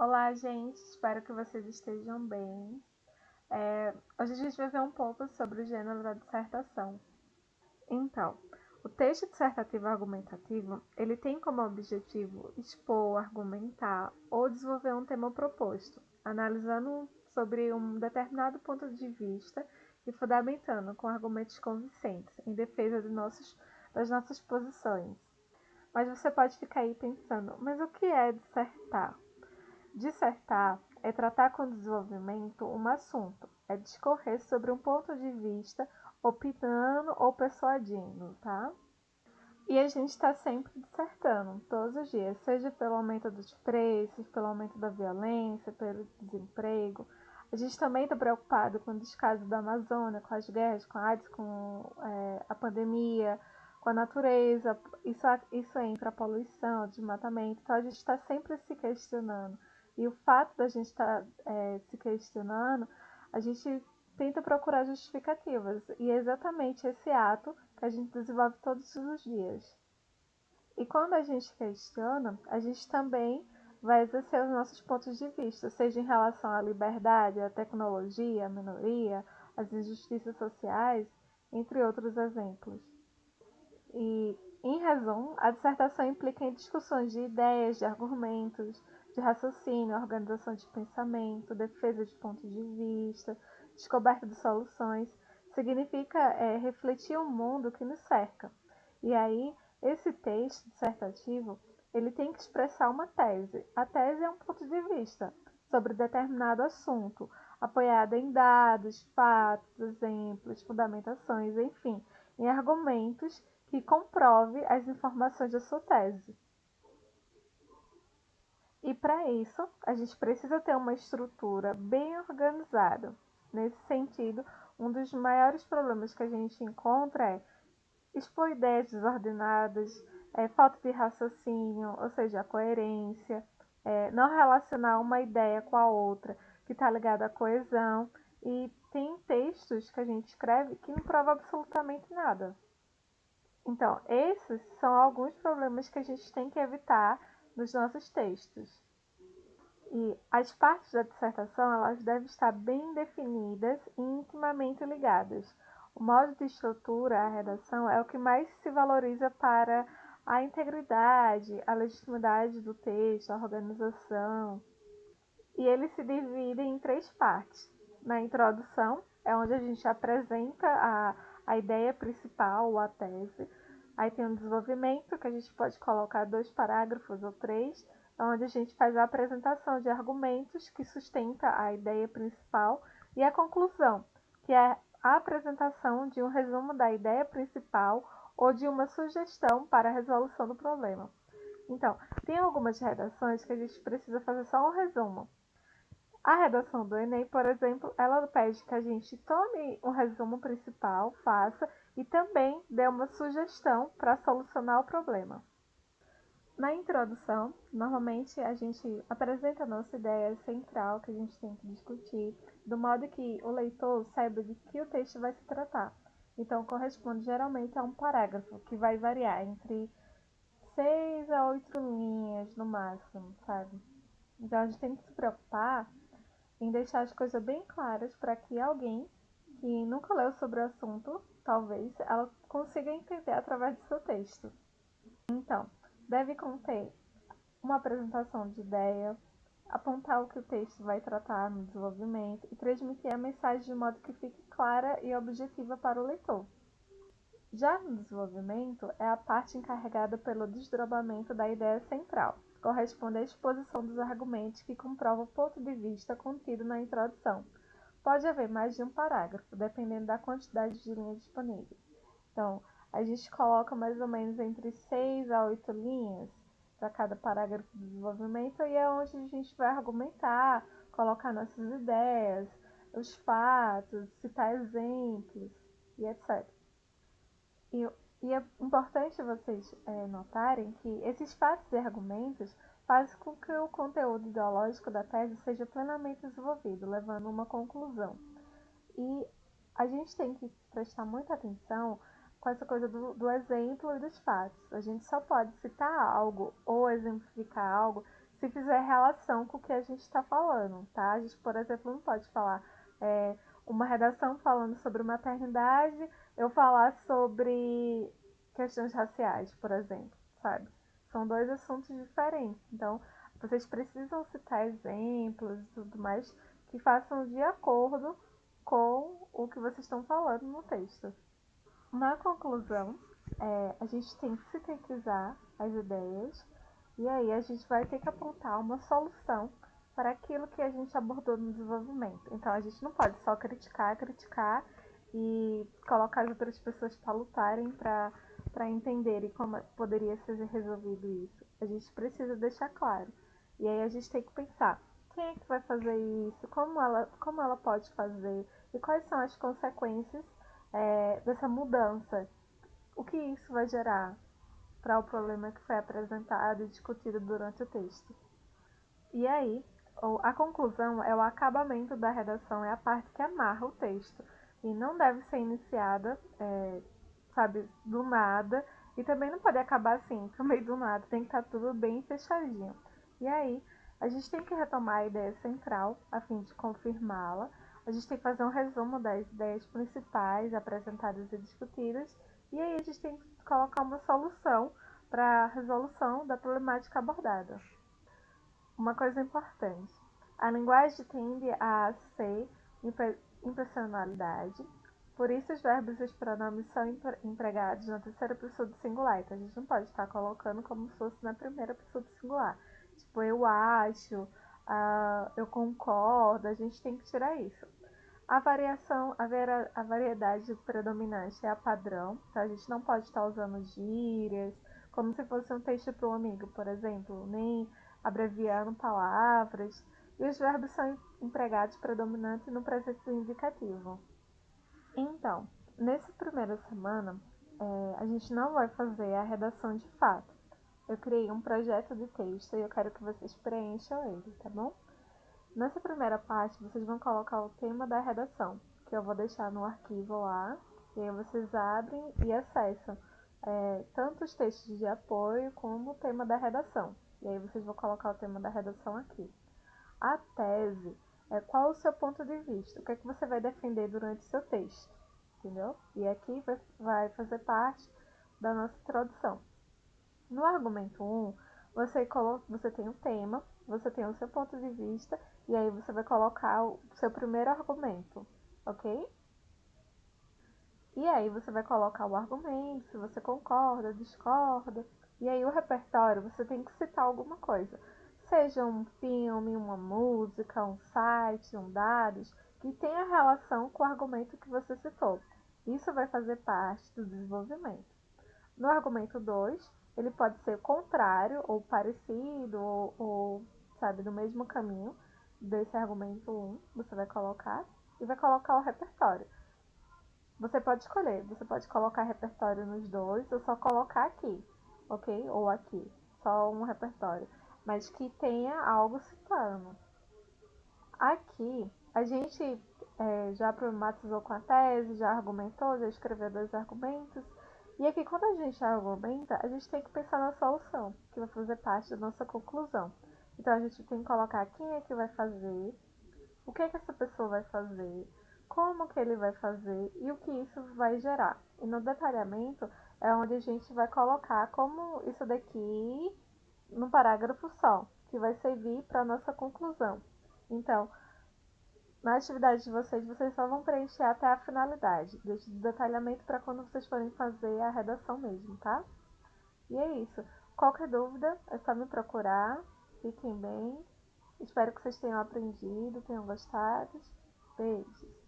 Olá, gente, espero que vocês estejam bem. Hoje a gente vai ver um pouco sobre o gênero da dissertação. Então, o texto dissertativo argumentativo, ele tem como objetivo expor, argumentar ou desenvolver um tema proposto, analisando sobre um determinado ponto de vista e fundamentando com argumentos convincentes em defesa das nossas posições. Mas você pode ficar aí pensando, mas o que é dissertar? Dissertar é tratar com desenvolvimento um assunto, é discorrer sobre um ponto de vista, opinando ou persuadindo, tá? E a gente está sempre dissertando, todos os dias, seja pelo aumento dos preços, pelo aumento da violência, pelo desemprego. A gente também está preocupado com o descaso da Amazônia, com as guerras, com a AIDS, com a pandemia, com a natureza. Isso entra a poluição, o desmatamento. Então a gente está sempre se questionando. E o fato da gente estar se questionando, a gente tenta procurar justificativas. E é exatamente esse ato que a gente desenvolve todos os dias. E quando a gente questiona, a gente também vai exercer os nossos pontos de vista, seja em relação à liberdade, à tecnologia, à minoria, às injustiças sociais, entre outros exemplos. E, em resumo, a dissertação implica em discussões de ideias, de argumentos, de raciocínio, organização de pensamento, defesa de pontos de vista, descoberta de soluções. Significa refletir o mundo que nos cerca. E aí, esse texto dissertativo, ele tem que expressar uma tese. A tese é um ponto de vista sobre determinado assunto, apoiada em dados, fatos, exemplos, fundamentações, enfim, em argumentos que comprove as informações da sua tese. E para isso, a gente precisa ter uma estrutura bem organizada. Nesse sentido, um dos maiores problemas que a gente encontra é expor ideias desordenadas, falta de raciocínio, ou seja, a coerência, não relacionar uma ideia com a outra, que está ligada à coesão, e tem textos que a gente escreve que não prova absolutamente nada. Então, esses são alguns problemas que a gente tem que evitar nos nossos textos. E as partes da dissertação elas devem estar bem definidas e intimamente ligadas. O modo de estrutura, a redação, é o que mais se valoriza para a integridade, a legitimidade do texto, a organização. E ele se divide em três partes. Na introdução, é onde a gente apresenta a ideia principal ou a tese. Aí tem um desenvolvimento, que a gente pode colocar 2 parágrafos ou 3, onde a gente faz a apresentação de argumentos que sustenta a ideia principal. E a conclusão, que é a apresentação de um resumo da ideia principal ou de uma sugestão para a resolução do problema. Então, tem algumas redações que a gente precisa fazer só um resumo. A redação do Enem, por exemplo, ela pede que a gente tome um resumo principal, faça e também dê uma sugestão para solucionar o problema. Na introdução, normalmente a gente apresenta a nossa ideia central que a gente tem que discutir, do modo que o leitor saiba de que o texto vai se tratar. Então, corresponde geralmente a um parágrafo, que vai variar entre 6 a 8 linhas no máximo, sabe? Então, a gente tem que se preocupar em deixar as coisas bem claras para que alguém que nunca leu sobre o assunto, talvez, ela consiga entender através do seu texto. Então, deve conter uma apresentação de ideia, apontar o que o texto vai tratar no desenvolvimento e transmitir a mensagem de modo que fique clara e objetiva para o leitor. Já no desenvolvimento, é a parte encarregada pelo desdobramento da ideia central. Corresponde à exposição dos argumentos que comprovam o ponto de vista contido na introdução. Pode haver mais de um parágrafo, dependendo da quantidade de linhas disponíveis. Então, a gente coloca mais ou menos entre 6 a 8 linhas para cada parágrafo do desenvolvimento e é onde a gente vai argumentar, colocar nossas ideias, os fatos, citar exemplos e etc. E é importante vocês notarem que esses fatos e argumentos fazem com que o conteúdo ideológico da tese seja plenamente desenvolvido, levando a uma conclusão. E a gente tem que prestar muita atenção com essa coisa do exemplo e dos fatos. A gente só pode citar algo ou exemplificar algo se fizer relação com o que a gente está falando, tá? A gente, por exemplo, não pode falar uma redação falando sobre maternidade, eu falar sobre questões raciais, por exemplo, sabe? São dois assuntos diferentes. Então, vocês precisam citar exemplos e tudo mais que façam de acordo com o que vocês estão falando no texto. Na conclusão, a gente tem que sintetizar as ideias e aí a gente vai ter que apontar uma solução para aquilo que a gente abordou no desenvolvimento. Então a gente não pode só criticar e colocar as outras pessoas para lutarem para entenderem como poderia ser resolvido isso. A gente precisa deixar claro. E aí a gente tem que pensar, quem é que vai fazer isso? Como ela pode fazer? E quais são as consequências dessa mudança? O que isso vai gerar para o problema que foi apresentado e discutido durante o texto? E aí, a conclusão é o acabamento da redação, é a parte que amarra o texto. E não deve ser iniciada, sabe, do nada. E também não pode acabar assim, no meio do nada. Tem que estar tudo bem fechadinho. E aí, a gente tem que retomar a ideia central, a fim de confirmá-la. A gente tem que fazer um resumo das ideias principais apresentadas e discutidas. E aí, a gente tem que colocar uma solução para a resolução da problemática abordada. Uma coisa importante: a linguagem tende a ser impersonalidade, por isso os verbos e os pronomes são empregados na terceira pessoa do singular. Então a gente não pode estar colocando como se fosse na primeira pessoa do singular. Tipo, eu acho, eu concordo, a gente tem que tirar isso. A variedade predominante é a padrão, então a gente não pode estar usando gírias, como se fosse um texto para um amigo, por exemplo, nem abreviando palavras. E os verbos são empregados predominantes no presente do indicativo. Então, nessa primeira semana, a gente não vai fazer a redação de fato. Eu criei um projeto de texto e eu quero que vocês preencham ele, tá bom? Nessa primeira parte, vocês vão colocar o tema da redação, que eu vou deixar no arquivo lá, e aí vocês abrem e acessam tanto os textos de apoio como o tema da redação. E aí vocês vão colocar o tema da redação aqui. A tese é qual o seu ponto de vista, o que é que você vai defender durante o seu texto, entendeu? E aqui vai fazer parte da nossa introdução. No argumento 1, você tem o tema, você tem o seu ponto de vista, e aí você vai colocar o seu primeiro argumento, ok? E aí você vai colocar o argumento, se você concorda, discorda. E aí o repertório, você tem que citar alguma coisa. Seja um filme, uma música, um site, um dados, que tenha relação com o argumento que você citou. Isso vai fazer parte do desenvolvimento. No argumento 2, ele pode ser contrário ou parecido ou sabe, do mesmo caminho desse argumento 1, você vai colocar e vai colocar o repertório. Você pode escolher, você pode colocar repertório nos dois ou só colocar aqui, ok? Ou aqui, só um repertório, mas que tenha algo citando. Aqui, a gente já problematizou com a tese, já argumentou, já escreveu 2 argumentos. E aqui, quando a gente argumenta, a gente tem que pensar na solução, que vai fazer parte da nossa conclusão. Então, a gente tem que colocar quem é que vai fazer, o que é que essa pessoa vai fazer, como que ele vai fazer e o que isso vai gerar. E no detalhamento é onde a gente vai colocar como isso daqui num parágrafo só, que vai servir para a nossa conclusão. Então, na atividade de vocês, vocês só vão preencher até a finalidade. Deixe o detalhamento para quando vocês forem fazer a redação mesmo, tá? E é isso. Qualquer dúvida, é só me procurar. Fiquem bem. Espero que vocês tenham aprendido, tenham gostado. Beijos.